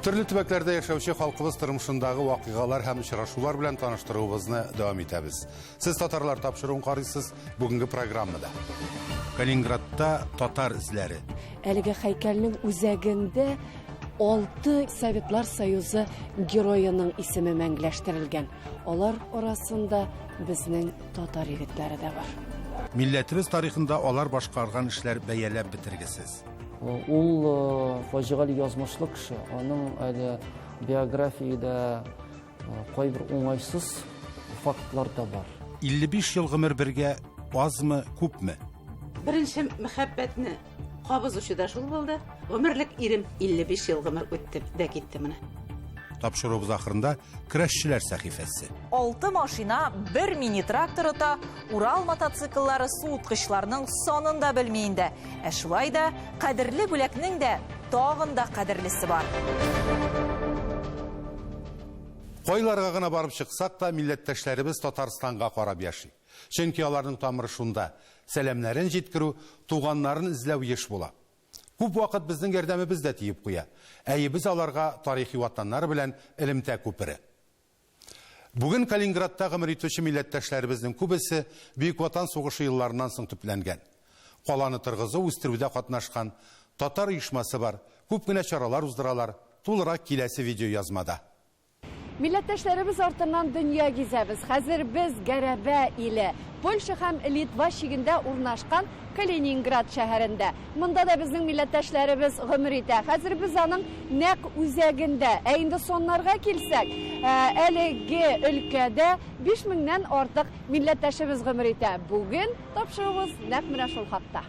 Төрле төбәкләрдә яшәүче халкыбыз тормышындагы вакыйгалар һәм очрашулар белән таныштыруыбызны дәвам итәбез. Сез татарлар тапшыруын карыйсыз бүгенге программада. Калининградта татар эзләре. Әлеге һәйкәлнең үзәгендә 6 Советлар Союзы героеның исеме мәңгеләштерелгән. Алар арасында безнең татар егетләре дә бар. Милләтебез тарихында алар башкарган эшләр бәяләп бетергесез. Ул фаҗигаль язмышлы кеше. Аның әле биографияда кайбер уңайсыз фактлар да бар. 55 ел гомер бергә азмы, күпме? Беренче мәхәббәтне кабызучы да шул булды. Гомерлек ирем 55 ел гомер үтте дә китте менә. Тапшыруыбыз ахырында көрәшчеләр сәхифәсе. 6 машина, 1 мини-трактор ота, Урал мотоцикллары суыткычларның санын да белми инде. Шулай да кадерле бүләкнең дә тагын да кадерлесе бар. Кайларга гына барып чыксак та милләттәшләребез Татарстанга карап яши. Чөнки аларның тамыры шунда. Сәламнәрен җиткерү, туганнарын эзләү еш була. Күп вакыт безнең ярдәмебез дә тиеп куя. Әйебез аларга тарихи ватаннар белән элемтә күпере. Бүген Калининградта гомер итүче милләттәшләребезнең күбесе Бөек Ватан сугышы елларыннан соң төпләнгән. Каланы торгызу, үстерүдә катнашкан татар оешмасы бар. Күп кенә чаралар уздыралар. Тулырак киләсе видео язмада. Милләттәшләребез артыннан дөнья гизәбез. Хәзер без Гәрәбә иле, Польша һәм Литва чигендә урнашкан Калининград шәһәрендә. Монда да безнең милләттәшләребез гомер итә. Хәзер без аның нәкъ үзәгендә. Инде соннарга килсәк, әлеге өлкәдә 5000ннән артык милләттәшебез гомер итә. Бүген тапшыруыбыз нәкъ менә шул хакта.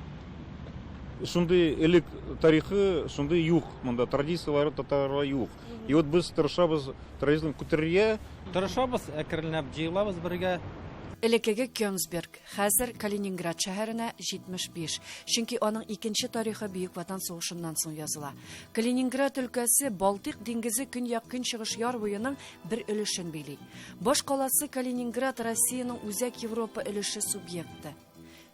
Шундай элек тарихы, шундай юк, монда традициялары татарлар юк. И вот без тырышабыз, традицияларын күтәрергә, тырышабыз, әкренләп җыелабыз бергә. Элекеге Кёнигсберг, хәзер Калининград шәһәренә 75. Чөнки аның икенче тарихы Бөек Ватан сугышыннан соң языла. Калининград өлкәсе Балтык диңгезе көньяк-көнчыгыш яр буеның бер өлешен били. Баш каласы Калининград Россиянең үзәк Европа өлеше субъекты.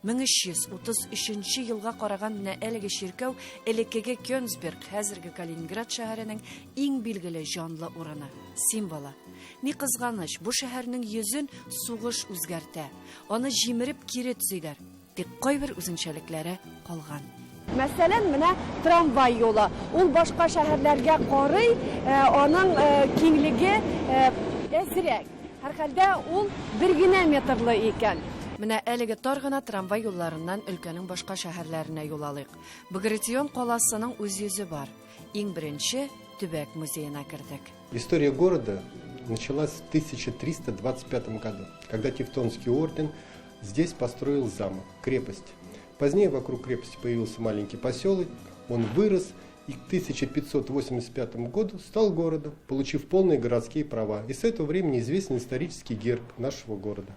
1333 елга караган менә әлеге чиркәү элекеге Кёнигсберг, хәзерге Калининград шәһәренең иң билгеле җанлы урыны, символы. Ни кызганыч, бу шәһәрнең йөзен сугыш үзгәртә. Аны җимереп кире төзиләр. Тик кайбер үзенчәлекләре калган. Мәсәлән, менә трамвай юлы. Ул башка шәһәрләргә карый, аның киңлеге әзрәк. Һәрхәлдә ул 1 генә метрлы икән. Менә әлеге тар гына трамвай юлларыннан өлкәнең башка шәһәрләренә юл алыйк. Багратион каласының үз йөзе бар. Иң беренче төбәк музеена кердек. История города началась в 1325 году, когда Тевтонский орден здесь построил замок, крепость. Позднее вокруг крепости появился маленький поселок, он вырос и к 1585 году стал городом, получив полные городские права. И с этого времени известен исторический герб нашего города.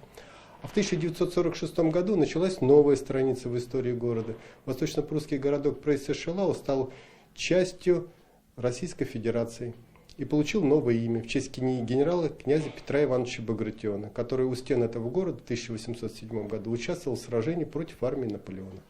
А в 1946 году началась новая страница в истории города. Восточно-прусский городок Прейсешелау стал частью Российской Федерации и получил новое имя в честь генерала князя Петра Ивановича Багратиона, который у стен этого города в 1807 году участвовал в сражении против армии Наполеона.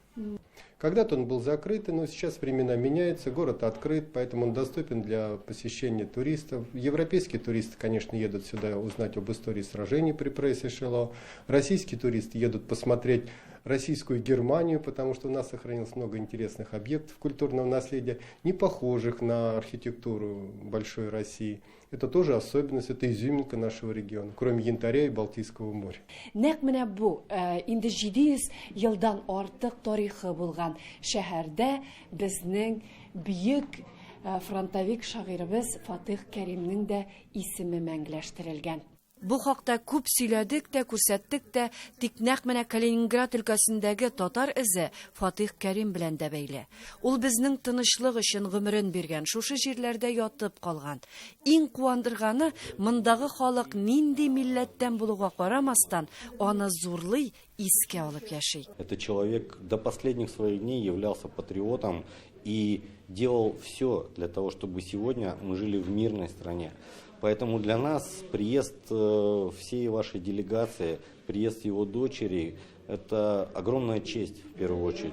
Когда-то он был закрыт, но сейчас времена меняются, город открыт, поэтому он доступен для посещения туристов. Европейские туристы, конечно, едут сюда узнать об истории сражений при Прейсешелау. Российские туристы едут посмотреть российскую Германию, потому что у нас сохранилось много интересных объектов культурного наследия, не похожих на архитектуру большой России. Это тоже особенность, это изюминка нашего региона, кроме янтаря и Балтийского моря. Нәкъ менә бу инде 700 елдан артык тарихы булган шәһәрдә безнең бөек фронтовик шагыйрыбыз Фатих Кәримнең дә исеме мәңгеләштерелгән. Бу хакта күп сөйләдек тә, күрсәттек тә, тик нәкъ менә Калининград өлкәсендәге татар эзе Фатих Кәрим белән дә бәйле. Ул безнең тынычлык өчен гомерен биргән, шушы җирләрдә ятып калган. Иң куандырганы, мондагы халык нинди милләттән булуга карамастан, аны зурлый, искә алып яши. Этот человек до последних своих дней являлся патриотом и делал все для того, чтобы сегодня мы жили в мирной стране. Поэтому для нас приезд всей вашей делегации, приезд его дочери – это огромная честь в первую очередь.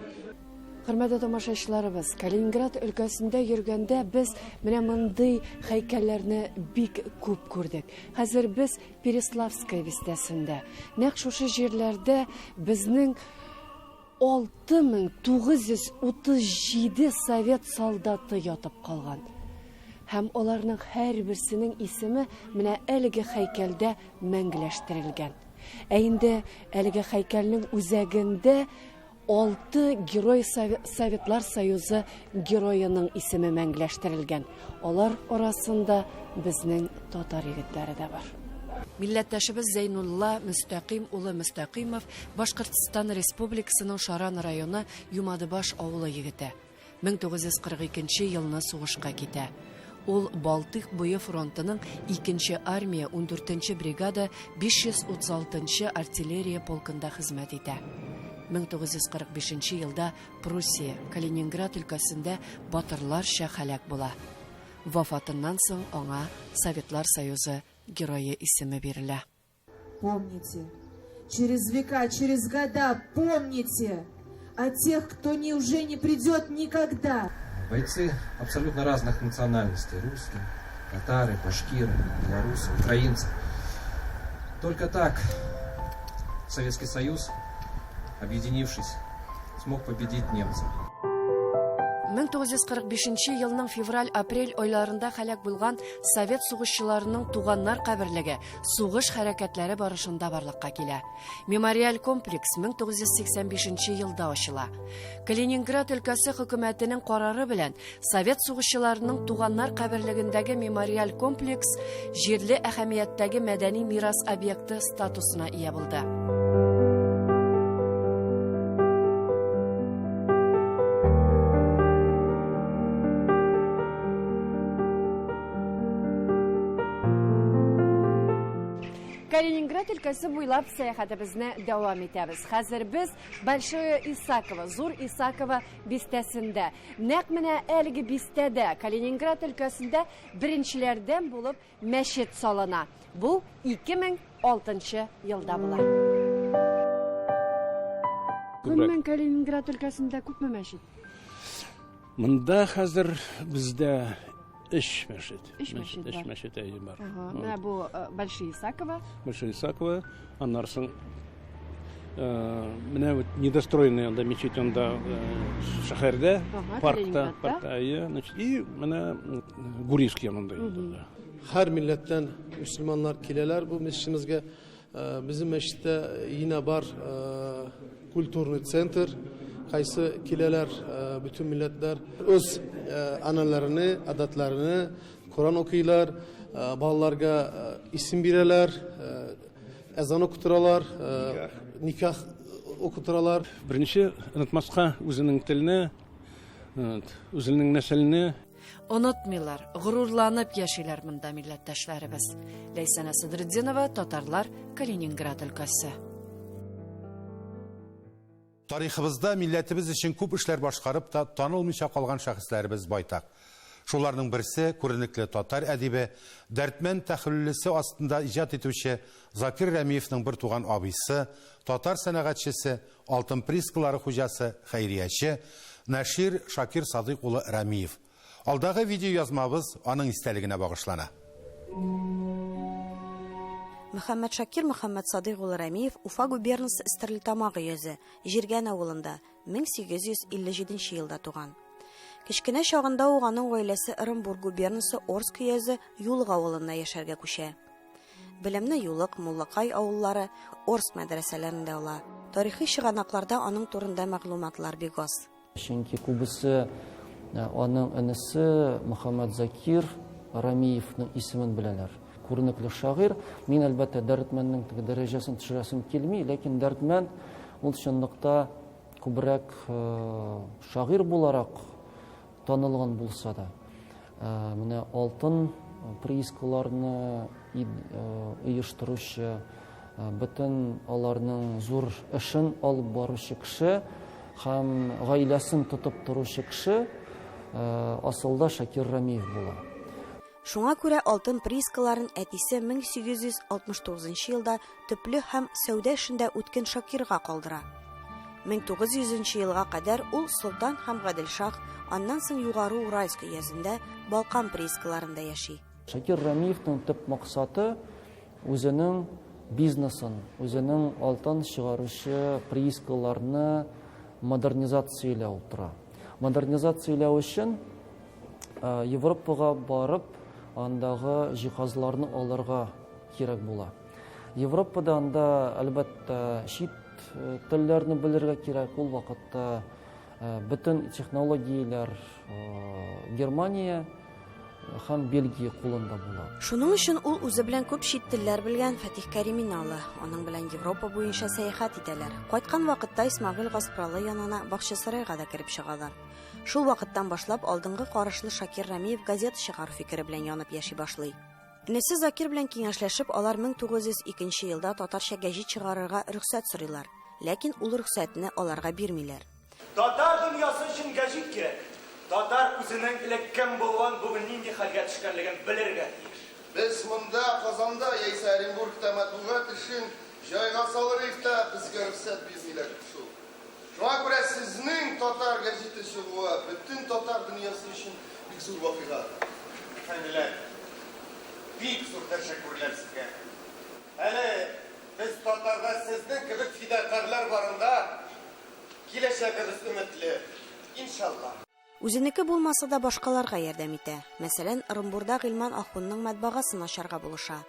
Хөрмәтле тамашачыларыбыз, Калининград өлкәсендә йөргәндә без менә мондый һәйкәлләрне бик күп күрдек. Хәзер без Переславская бистәсендә. Нәкъ шушы җирләрдә безнең 6937 совет солдаты ятып калган. Һәм аларның һәрберсенең исеме менә әлеге һәйкәлдә мәңгеләштерелгән. Ә инде әлеге һәйкәлнең үзәгендә 6 герой Советлар Союзы герояның исеме мәңгеләштерелгән. Алар арасында безнең татар егетләре дә бар. Милләттәшебез Зәйнулла Мөстәкыйм улы Мөстәкыймов Башкортстан Республикасының Шаран районы Юмадыбаш авылы егете. 1942 елны сугышка китә. Ул Балтык буе фронтының 2-нче армия 14-нче бригада 536-нчы артиллерия полкында хезмәт итә. 1945 елда Пруссия, Калининград өлкәсендә батырларча һәлак була. Вафатыннан соң аңа Советлар Союзы герое исеме бирелә. Помните, через века, через года помните о тех, кто уже не придет никогда. Бойцы абсолютно разных национальностей. Русские, татары, башкиры, белорусы, украинцы. Только так Советский Союз, объединившись, смог победить немцев. 1945 елның февраль-апрель айларында һәлак булган совет сугышчыларының туганнар каберлеге сугыш хәрәкәтләре барышында барлыкка килә. Мемориаль комплекс 1985 елда ачыла. Калининград өлкәсе хөкүмәтенең карары белән совет сугышчыларының туганнар каберлегендәге мемориаль комплекс җирле әһәмияттәге мәдәни мирас объекты статусына ия булды. Калининград өлкәсе буйлап сәяхәтебезне дәвам итәбез. Хәзер без Большое Исаково, Зур Исаково бистәсендә. Нәкъ менә әлеге бистәдә Калининград өлкәсендә беренчеләрдән булып мәчет салына. Бу 2006 елда була. Күпме Калининград өлкәсендә күпме мәчет? Монда хәзер бездә Иш мәчет. Иш мәчет бар. Менә бу Большое Исаково. Большое Исаково, аннан соң менә вот недостроенный анда мечеть анда шәһәрдә, паркта, значит, и менә Гурийский янында. Һәр милләттән мөселманнар киләләр бу мәчетебезгә. Безнең мәчеттә янә бар культурный центр. Кайсы киләләр bütün милләтләр үз аналарыны, адатларыны Коран укыйлар, балаларга исем бирәләр, әзан укытыралар, никах укытыралар. Беренче онытмаска үзенең телене, үзенең нәселне Онытмыйлар, горурланып яшиләр монда милләттәшләребез. Ләйсәнә Сыдриддинова, татарлар, Калининград өлкәсе. Тарихыбызда милләтебез өчен күп эшләр башкарып та танылмыйча калган шәхесләребез байтак. Шуларның берсе күренекле татар әдибе, Дәртмән тәхлилесе астында иҗат итүче Закир Рәмиевнең бер туган абыйсы, татар сәнәгатьчесе, алтын прискалары хуҗасы, хәйрияче Нашир Шакир Садыйк улы Рәмиев. Алдагы видео язмабыз аның истәлегенә багышлана. Мөхәммәд Шакир Мөхәммәд Садыйк улы Рәмиев Уфа губернасы Стерлитамагы йөзе, Җиргән авылында 1857 елда туган. Кечкенә чагында ук аның гаиләсе Оренбург губернасы Орск йөзе Юлык авылына яшәргә күчә. Белемне Юлык, Муллакай авыллары, Орск мәдрәсәләрендә ала. Тарихи чыганакларда аның турында мәгълүматлар бик аз. Чөнки күбесе аның энесе Мөхәммәд Закир Рәмиевнең исемен беләләр. Күренекле шагыйрь. Мин әлбәттә Дәртмәннең дәрәҗәсен төшерәсем килми, ләкин Дәртмән ул чынлыкта күбрәк шагыйрь буларак танылган булса да, менә алтын приискаларны оештыручы, бөтен аларның зур эшен алып баручы кеше һәм гаиләсен тотып торучы кеше асылда Шакир Рәмиев була. Шуңа күрә алтын приискаларын әтисе 1869 елда төпле һәм сәүдә эшендә үткен Шакирга калдыра. 1900 елга кадәр ул Солтан һәм Гаделшах, аннан соң югары Уральск өязендә Балкан приискаларында яши. Шакир Рамиевның төп максаты үзенең бизнесын, үзенең алтын чыгаручы приискаларны модернизацияләү тора. Модернизацияләү өчен Европага барып, андагы җиһазларны алырга кирәк була. Европада анда әлбәттә чит телләрне белергә кирәк, ул вакытта бөтен технологияләр Германия һәм Бельгия кулында була. Шуның өчен ул үзе белән күп чит телләр белгән Фатих Кәримин ала. Аның белән Европа буенча сәяхәт итәләр. Кайткан вакытта Исмагыйль Гаспралы янына Бакчасарайга да кирип чыгалар. Шул вакыттан башлап алдынгы карышлы Шакир Рамиев газета чыгару фикере белән янып яши башлый. Инесе Закир белән киңәшләшеп, алар 1902 елда татарча гәҗит чыгарырга рөхсәт сорыйлар. Ләкин ул рөхсәтне аларга бирмиләр. Татар дөньясы өчен гәҗит кирәк. Татар үзенең элеккән булган бүген нинди хәлгә төшкәнлеген белергә тиеш. Без монда Казанда яисә Оренбургта матбугат өчен җайга салырык та безгә рөхсәт бирмиләр шул. Шуңа күрә сезнең татар гәҗите чыгуы бөтен татар дөньясы өчен бик зур вакыйга. Фәниләр, бик зур тәшәккүрләр сезгә. Әле без татарда сезнең кебек фидакарлар барында киләчәгебез өметле. Иншалла. Үзенеке булмаса да башкаларга ярдәм итә. Мәсәлән, Оренбургда Гыйльман Ахунның матбагасын ачарга булыша.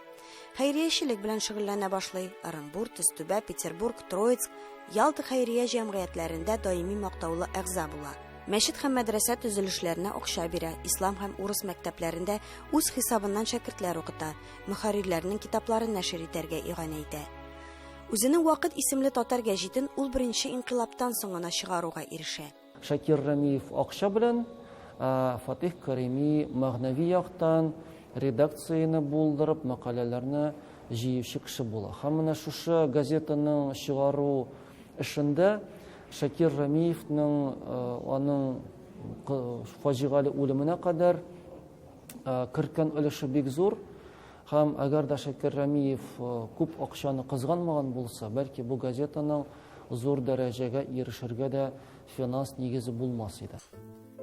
Хәйриячелек белән шөгыльләнә башлый. Оренбург, Төстүбә, Петербург, Троицк, Ялта хәйрия җәмгыятьләрендә даими мактаулы әгъза була. Мәчет һәм мәдрәсә төзелешләренә акча бирә. Ислам һәм урыс мәктәпләрендә үз хисабыннан шәкертләр укыта. Мөхәррирләрнең китапларын нәшер итәргә игъана итә. Үзенең Вакыт исемле татар гәҗитен ул беренче инкыйлабтан соң гына чыгаруга ирешә. Шакир Рамиев акча белән, Фатих Кәрими мәгънәви яктан редакцияны булдырып, мәкаләләрне җыючы кеше була. Һәм менә шушы газетаның чыгару эшендә Шакир Рамиевның аның фаҗигале үлеменә кадәр керткән өлеше бик зур. Һәм әгәр дә Шакир Рамиев күп акчаны кызганмаган булса, бәлки бу газетаның зур дәрәҗәгә ирешергә дә финанс нигезе булмас иде.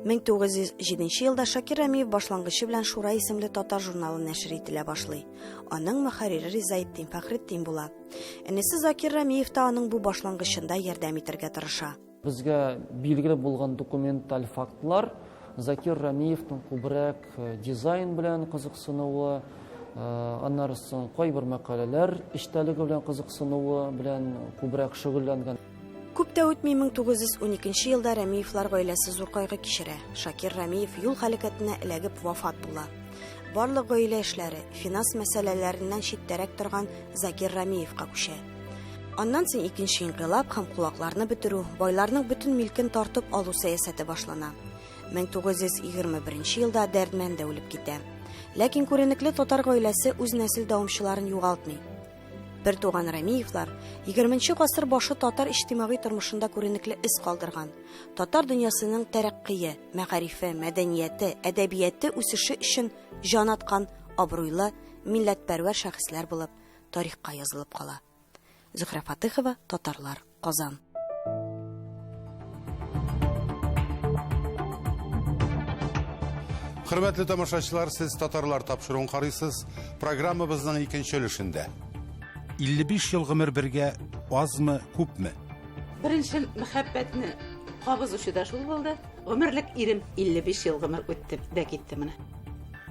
1907 елда Шакир Рамиев башлангычы белән Шура исемле татар журналы нәшер ителә башлый. Аның мөхәррире Ризаетдин Фәхретдин була. Энесе Закир Рамиев та аның бу башлангычында ярдәм итәргә тырыша. Безгә билгеле булган документаль фактлар Закир Рамиевның күбрәк дизайн белән кызыксынуы, аннары соң кайбер мәкаләләр эчтәлеге белән кызыксынуы белән күбрәк шөгыльләнгән. Күп тә үтми 1912 елда Рамиевлар гаиләсе зур кайгы кичерә. Шакир Рамиев юл һәлакәтенә эләгеп вафат була. Барлык гаилә эшләре, финанс мәсьәләләреннән читтәрәк торган Закир Рамиевка күчә. Аннан соң икенче инкыйлаб һәм кулакларны бетерү, байларның бөтен милкен тартып алу сәясәте башлана. 1921 елда Дәрдмән дә үлеп китә. Ләкин күренекле татар гаиләсе үз нәсел дәвамчыларын югалтмый. Бер туган Рамиевлар 20нче гасыр башы татар иҗтимагый тормышында күренекле ис калдырган. Татар дөньясының тәрәккые, мәгарифе, мәдәнияте, әдәбияты үсеше өчен җан аткан абруйлы, милләтпәрвәр шәхесләр булып тарихка язылып кала. Зөһрә Фатыйхова, Татарлар, Казан. Хөрмәтле тамашачылар, сез Татарлар тапшыруын карыйсыз. Программабызның икенче өлешендә. 55 ел гомер бергә азмы, күпме? Беренче мәхәббәтне кабызучыда шул булды. Гомерлек ирем 55 ел гомер үтте дә китте менә.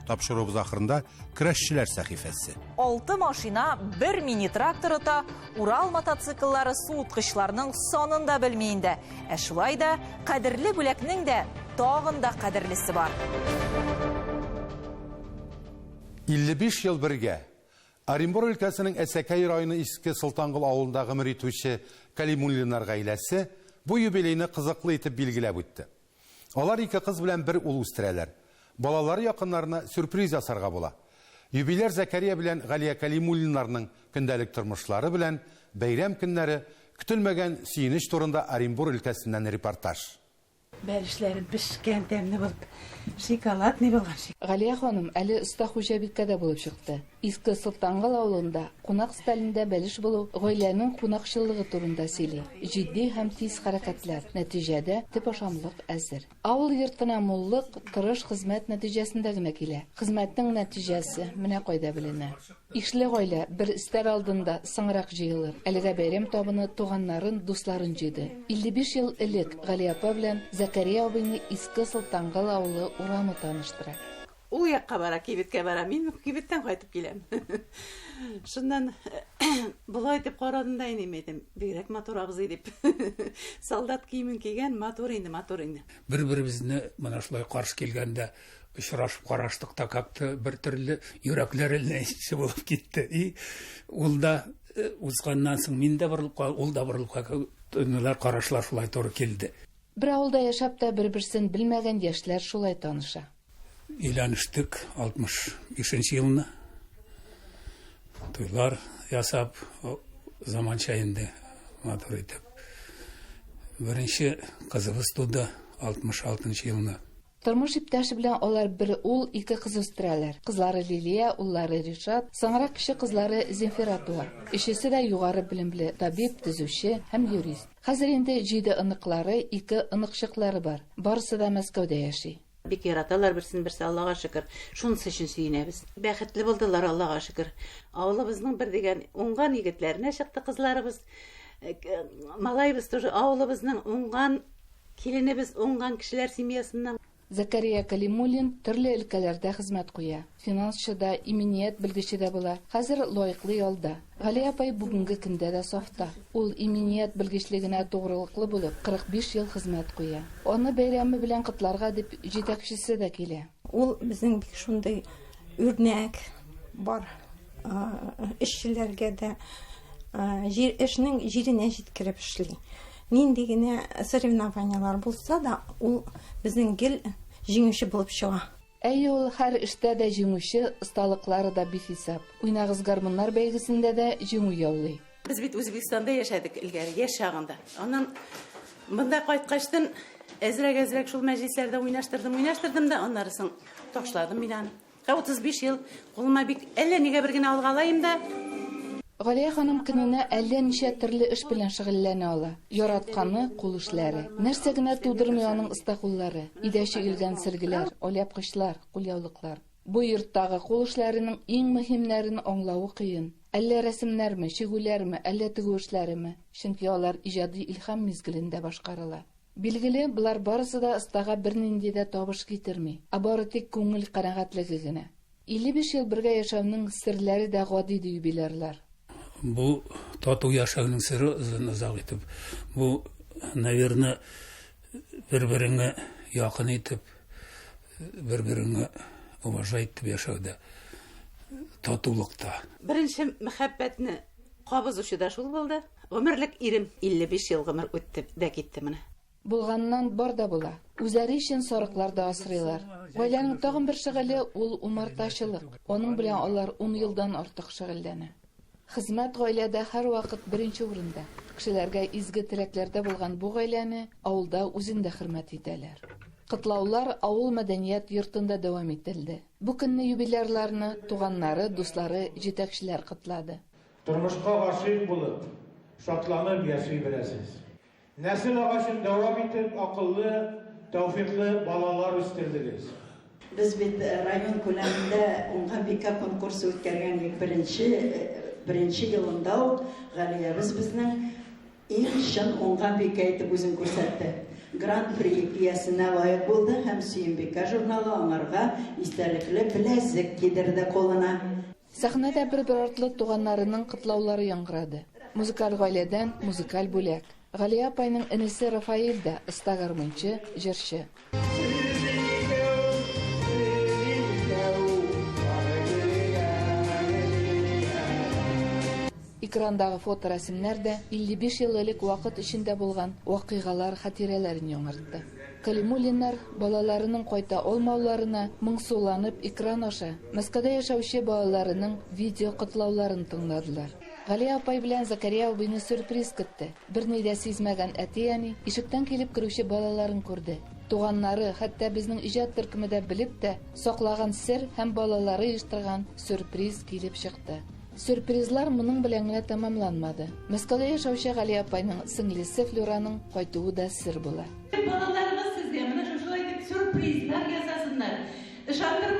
Тапшыруыбыз ахырында көрәшчеләр сәхифәсе. 6 машина, 1 мини-трактор та, Урал мотоцикллары суыткычларның санын да белми инде. Ә шулай да кадерле бүләкнең дә тагын да кадерлесе бар. 55 ел бергә Оренбур өлкәсенең Әсәкәй районы Иске Солтангол авылында гомер итүче Калимуллиннар гаиләсе бу юбилейны кызыклы итеп билгеләп үтте. Алар 2 кыз белән 1 ул үстерәләр. Балалары якыннарына сюрприз ясарга була. Юбилер Закария белән Галия Калимуллиннарның көндәлек тормышлары белән бәйрәм көннәре көтелмәгән сөенеч турында Оренбур өлкәсеннән репортаж. Бәлешләрем пешкән, тәмле булып, шоколадный булган. Галия ханым әле оста хуҗабиккәдә булып чыкты. Иске Сылтангал авылында кунак сталендә бәлеш булу гаиләнең кунакчылыгы турында сөйли. Җитди һәм тиз хәрәкәтләр. Нәтиҗәдә төп ашамлык әзер. Авыл йортына муллык тырыш хезмәт нәтиҗәсендә генә килә. Хезмәтнең нәтиҗәсе менә кайда беленә. Ишле гаилә бер өстәл алдында соңрак җыелыр. Әлегә бәйрәм табыны туганнарын, дусларын җыйды. 55 ел элек Галия апа белән Закария абыйны Иске Сылтангал авылы урамы таныштыра. Ул якка бара, кибеткә бара. Мин кибеттән кайтып киләм. Шуннан булай итеп карадым да инемедем. Бигрәк матур абзый дип. Солдат киемен кигән, матур инде. Бер-беребезне менә шулай каршы килгәндә очрашып караштык та как-то бер төрле йөрәкләр эләнеше булып китте. И ул да узганнан соң мин дә борылып, ул да борылып, ниләр карашлар шулай туры килде. Бер авылда яшәп та бер-берсен белмәгән яшьләр шулай таныша. Өйләнештек 65 елны. Туйлар ясап, заманча инде матур итеп. Беренче кызыбыз туды 66 елны. Тормыш иптәше белән алар бер ул, ике кыз үстерәләр. Кызлары Лилия, уллары Ришат, соңрак кеше кызлары Зинфира туа. Өчесе дә югары белемле табиб, төзүче һәм юрист. Хәзер инде 7 ыныклары, 2 ыныкчыклары бар. Барысы да Мәскәүдә яши. Бик яраталар берсен-берсе, Аллага шөкер. Шунысы өчен сөенәбез. Бәхетле булдылар, Аллага шөкер. Авылыбызның бер дигән уңган егетләренә чыкты кызларыбыз. Малайбыз тоже авылыбызның уңган киленебез, уңган кешеләр семьясыннан. Закария Калимуллин төрле өлкәләрдә хезмәт куя. Финансчыда, иминiyet белгечедә була. Хәзер лаеклы ялда. Галия апай бүгенге көндә дә сафта. Ул иминiyet белгечлегенә тугрылыклы булып 45 ел хезмәт куя. Аны бәйрәме белән котларга дип җитәкчесе дә килә. Ул безнең бик шундый үрнәк бар. Эшчеләргә дә эшнең җиренә җиткереп эшли. Нинди генә соревнованиялар булса да, ул безнең гел җиңүче булып чыга. Әйе, ул һәр эштә дә җиңүче, осталыклары да бихисап. Уйнагыз гармуннар бәйгесендә дә җиңү яулый. Без бит Үзбекстанда яшәдек илгәре, яшь чагында. Аннан монда кайткачтан әзрәк шул мәҗлесләрдә уйнаштырдым да, аннарысын ташладым мин аны. 35 ел кулыма бик әллә нигә бер генә алгалайым да. Галия ханым көненә әллә ничә төрле эш белән шөгыльләнә ала. Яратканы кул эшләре. Нәрсә генә тудырмый аның оста куллары. Идәче илгән сөлгеләр, аляпкычлар, кулъяулыклар. Бу йорттагы кул эшләренең иң мөһимнәрен аңлавы кыен. Әллә рәсемнәрме, чигүләрме, әллә тегү эшләреме? Чөнки алар иҗади илһам мизгелендә башкарыла. Билгеле, булар барысы да остага бернинди дә табыш китерми, бары тик күңел канәгатьлеге генә. 55 ел бергә яшәүнең серләре дә гади ди юбилерлар. Бу тату яшәүнең сыры озак итеп. Бу, наверное, бер-береңә якын итеп, бер-береңә уважать итеп яшәүдә. Татулыкта. Беренче мәхәббәтне кабызучы да шул булды. Гомерлек ирем 55 ел гомер үтте дә китте менә. Булганнан бар да була. Үзәре өчен сарыкларда асрыйлар. Гаиләнең тагын бер шөгыле ул умартачылык. Аның белән алар 10 елдан артык шөгыльләнә. Хезмәт гаиләдә һәр вакыт беренче урында. Кешеләргә изге теләкләрдә булган бу гаиләне авылда үзендә хөрмәт итәләр. Кытлаулар авыл мәдәният йортында дәвам ителде. Бу көнне юбилерларны туганнары, дуслары, җитәкчеләр кытлады. Тормышка гашыйк булып, шатланып яши беләсез. Нәсел агачын дәвам итеп, акыллы, тәүфиклы балалар үстердегез. Без бит район күләмендә уңган бика конкурсы үткәргән беренче елында ук Галиябыз безнең иң чын уңган бика итеп үзен күрсәтте. Гран-при иясенә лаек булды һәм Сөембикә журналы аңарга истәлекле беләзек кидерде кулына. Сәхнәдә бер-бер артлы туганнарының кытлаулары яңгырады. Музыкаль гаиләдән музыкаль бүләк. Галия апайның энесе Рафаил да оста гармунчы, җырчы. Экрандагы фоторәсемнәр дә 55 ел элек вакыт эчендә булган вакыйгалар хатирәләрен яңартты. Калимуллиннар балаларының кайта алмауларына моңсуланып экран аша Мәскәүдә яшәүче балаларының видео котлауларын тыңладылар. Галия апай белән Закария абыйны сюрприз көтте. Берни дә сизмәгән әти-әни ишектән килеп керүче балаларын күрде. Туганнары, хәтта безнең иҗат төркеме дә белеп тә саклаган сер һәм балалары оештырган сюрприз килеп чыкты. Сюрпризлар моның белән генә тәмамланмады. Мәскәүдә яшәүче Гали апайның сеңлесе Флюраның кайтуы да сер була. Балаларыбыз сезгә менә шулай дип сюрпризлар ясасыннар. Ышандырып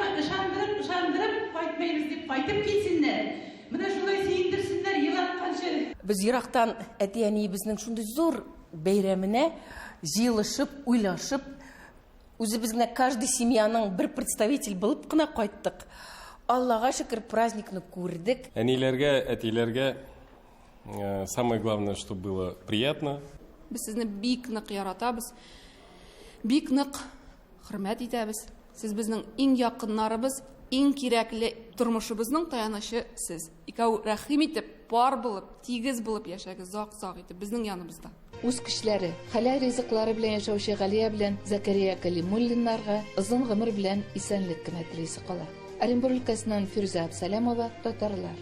кайтмыйбыз дип кайтып килсеннәр. Менә шулай сөендерсеннәр елатканчы. Без ерактан әти-әниебезнең шундый зур бәйрәменә җыелышып, уйлашып, үзебезгә каждый семьяның бер представитель булып кына кайттык. Аллага шөкер, праздникны күрдек. Әниләргә, әтиләргә самое главное, что было приятно. Без сезне бик нык яратабыз. Бик нык хөрмәт итәбез. Сез безнең иң якыннарыбыз, иң кирәкле тормышыбызның таянышы сез. Икәү рәхим итеп, пар булып, тигез булып яшәгез, зак-зак итеп безнең яныбызда. Үз кешеләре, хәләл ризыклары белән яшәүче Галия белән Закария Калимуллиннарга озын гомер белән исәнлек кенә телисе кала. Оренбур өлкәсеннән Фирүзә Абсалямова, Татарлар.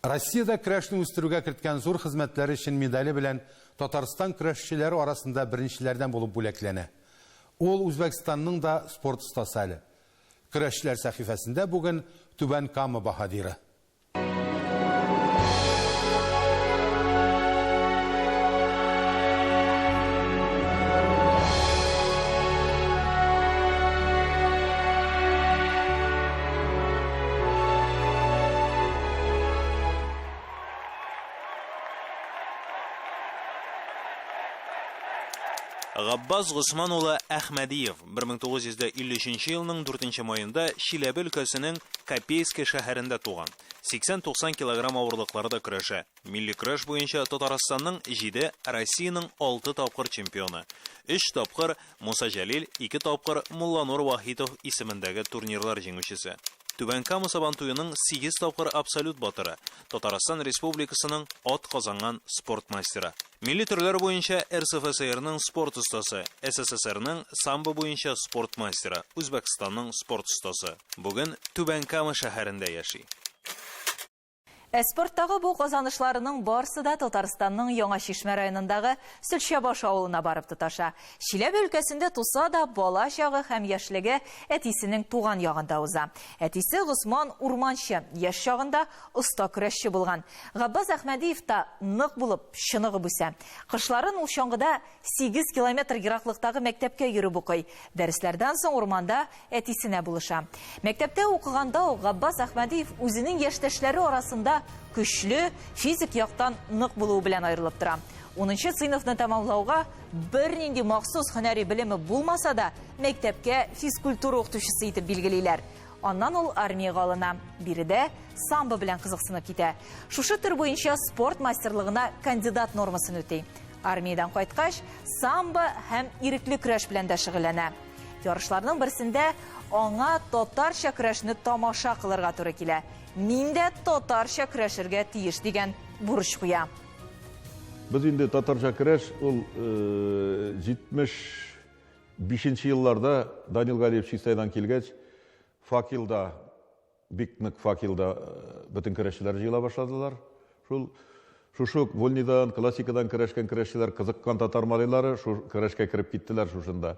Россиядә көрәшне үстерүгә керткән зур хезмәтләре өчен медале белән Татарстан көрәшчеләре арасында беренчеләрдән булып бүләкләнә. Ул Үзбәкстанның да спорт остасы әле. Көрәшчеләр сәхифәсендә бүген Түбән Кама баһадиры. Габбас Госман улы Әхмәдиев 1953 елның 4 майында Чиләбе өлкәсенең Копейске шәһәрендә туган. 80-90 килограмм авырлыкларда көрәшә. Милли көрәш буенча Татарстанның 7, Россиянең 6 тапкыр чемпионы. 3 тапкыр Муса Җәлил, 2 тапкыр Мулланур Вахитов исемендәге турнирлар җиңүчесе. Түбән Кама сабантуеның 8 тапкыр абсолют батыры, Татарстан Республикасының ат казанган спорт мастеры. Милли төрләр буенча РСФСРның спорт остасы, СССРның самбо буенча спорт мастеры, Үзбәкстанның спорт остасы. Бүген Түбән Кама шәһәрендә яши. Спорттагы бу казанышларының барысы да Татарстанның Яңа Шишмә районындагы Сөлчәбаш авылына барып тоташа. Чиләбе өлкәсендә туса да бала чагы һәм яшьлеге әтисенең туган ягында уза. Әтисе Госман урманчы, яшь чагында оста көрәшче булган. Габбас Әхмәдиев та нык булып чыныгып үсә. Кышларын ул чаңгыда 8 километр ераклыктагы мәктәпкә йөреп укый. Дәресләрдән соң урманда әтисенә булыша. Мәктәптә укыганда Габбас Әхмәдиев үзенең яшьтәшләре арасында көчле физик яктан нык булуы белән аерылып тора. 10-нчы сыйныфны тәмамлауга бернинди махсус һөнәри белеме булмаса да, мәктәпкә физкультура укытучысы итеп билгелиләр. Аннан ул армиягә алына. Биредә самбо белән кызыксынып китә. Шушы төр буенча спорт мастерлыгына кандидат нормасын үти. Армиядан кайткач, самбо һәм ирекле көрәш белән дә шөгыльләнә. Ярышларның берсендә аңа татарча көрәшне тамаша кылырга туры килә. Мин дә татарча көрәшергә тиеш дигән бурыч куя. Без инде татарча көрәш ул 75 елларда Данил Галиев Чистайдан килгәч, факелда, бик нык факелда бөтен көрәшчеләр җыела башладылар. Шушы вольнидан, классикадан көрәшкән көрәшчеләр, кызыккан татар малайлары шу көрәшкә кереп киттеләр шушында.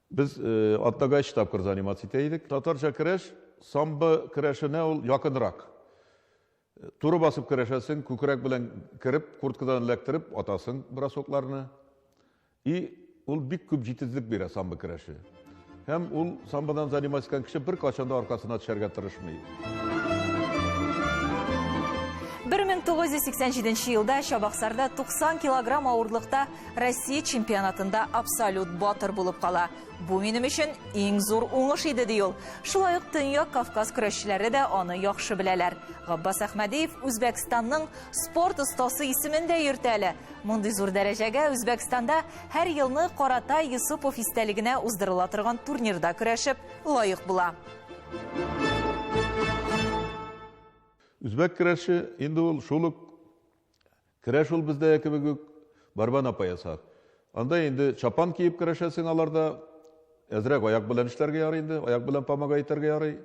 Без аттагач тапкыр занимация итә идек. Татарча көрәш самбо көрәшенә ул якынрак. Туры басып көрәшәсең, күкрәк белән кирип, курткадан эләктереп атасың бросокларны. И ул бик күп җитезлек бирә самбо көрәше. Һәм ул самбодан занимация иткән кеше бер качанда аркасына төшәргә тырышмый. 1987 елда Чабаксарда 90 килограмм авырлыкта Россия чемпионатында абсолют батыр булып кала. Бу минем өчен иң зур уңыш иде ди ул. Шулай ук Төньяк Кавказ көрәшчеләре дә аны яхшы беләләр. Габбас Әхмәдиев Үзбәкстанның спорт остасы исемен дә йөртәле. Мондый зур дәрәҗәгә Үзбәкстанда һәр елны Каратай Юсупов истәлегенә уздырыла торган турнирда көрәшеп лаек була. Үзбәк көрәше инде ул шулык көрәш ул бездә кебек барбан апа ясар. Анда инде чапан киеп көрәшәсең, аларда әзрәк аяк белән эшләргә ярый инде, аяк белән помага итәргә ярый.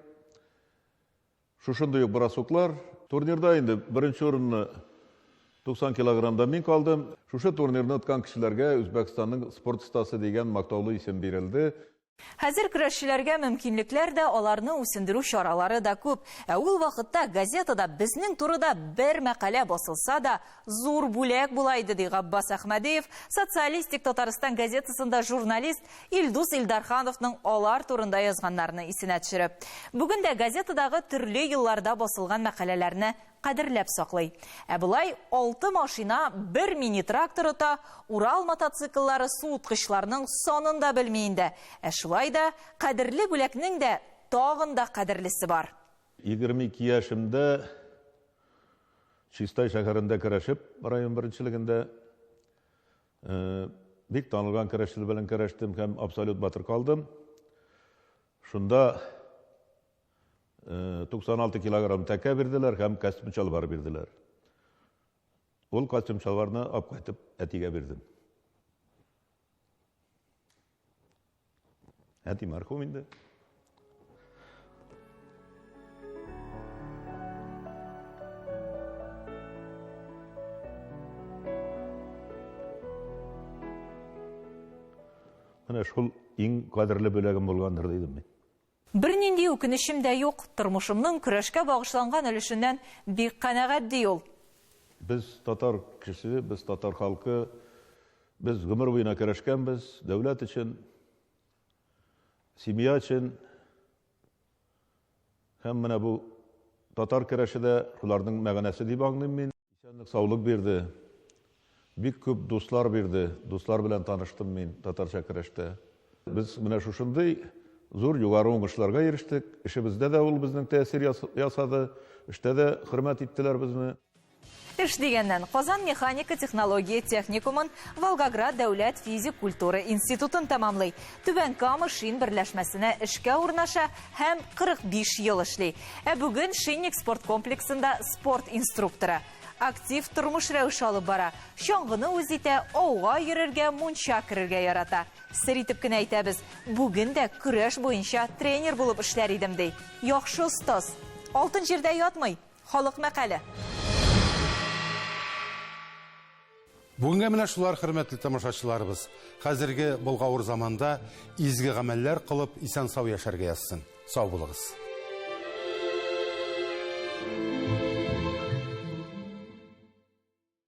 Шушындый ук бросоклар. Турнирда инде беренче урынны 90 килограммда мин калдым. Шушы турнирны уткан кешеләргә Үзбәкстанның спорт стасы дигән мактаулы исем бирелде. Хәзер көрәшчеләргә мөмкинлекләр дә, аларны үсендерү чаралары да күп. Ул вакытта газетада безнең турыда бер мәкалә басылса да, зур бүләк була иде, ди Габбас Әхмәдиев, Социалистик Татарстан газетасында журналист Илдус Илдархановның алар турында язганнарны исенә төшереп. Бүген дә газетадагы төрле елларда басылган мәкаләләрне кадерләп саклый. Булай 6 машина, 1 мини-трактор ота, Урал мотоцикллары суыткычларның санын да белми инде. Шулай да кадерле бүләкнең дә тагын да кадерлесе бар. 22 яшемдә Чистай шәһәрендә көрәшеп, район беренчелегендә бик танылган көрәшчеләр белән көрәштем һәм абсолют батыр калдым. Шунда 96 килограмм тәкә бирделәр һәм костюм чалбар бирделәр. Ул костюм чалбарны алып кайтып әтигә бирдем. Әти мәрхүм инде. Менә шул иң кадерле бүләгем булгандыр дидем мин. Бер нинди үкенечем дә юк, тормышымның көрәшкә багышланган өлешеннән бик канәгать ди ул. Без татар кеше, без татар халкы, без гомер буена көрәшкәнбез, дәүләт өчен, семья өчен. Һәм менә бу татар көрәше дә шуларның мәгънәсе дип аңлыйм мин. Исәнлек, саулык бирде. Бик күп дуслар бирде. Дуслар белән таныштым мин татарча көрәштә. Без менә шушындый зур югары уңышларга ирештек. Эшебездә дә ул безнең тәэсир ясады. Эштә дә хөрмәт иттеләр безне. Эш дигәннән Казан механика технология техникумын, Волгоград дәүләт физик культура институтын тәмамлый. Түбән Кама шин берләшмәсенә эшкә урнаша һәм 45 ел эшли. Бүген Шинник спорт комплексында спорт инструкторы. Актив тормыш рәвеше алып бара. Чаңгыны үз итә, ауга йөрергә, мунча керергә ярата. Сер итеп кенә әйтәбез, бүген дә көрәш буенча тренер булып эшләр идем ди. Яхшы остаз. Алтын җирдә ятмый. Халык мәкале. Бүгенге менә шулар, хөрмәтле тамашачыларыбыз. Хәзерге болгауыр заманда изге гамәлләр кылып исән-сау яшәргә язсын. Сау булыгыз.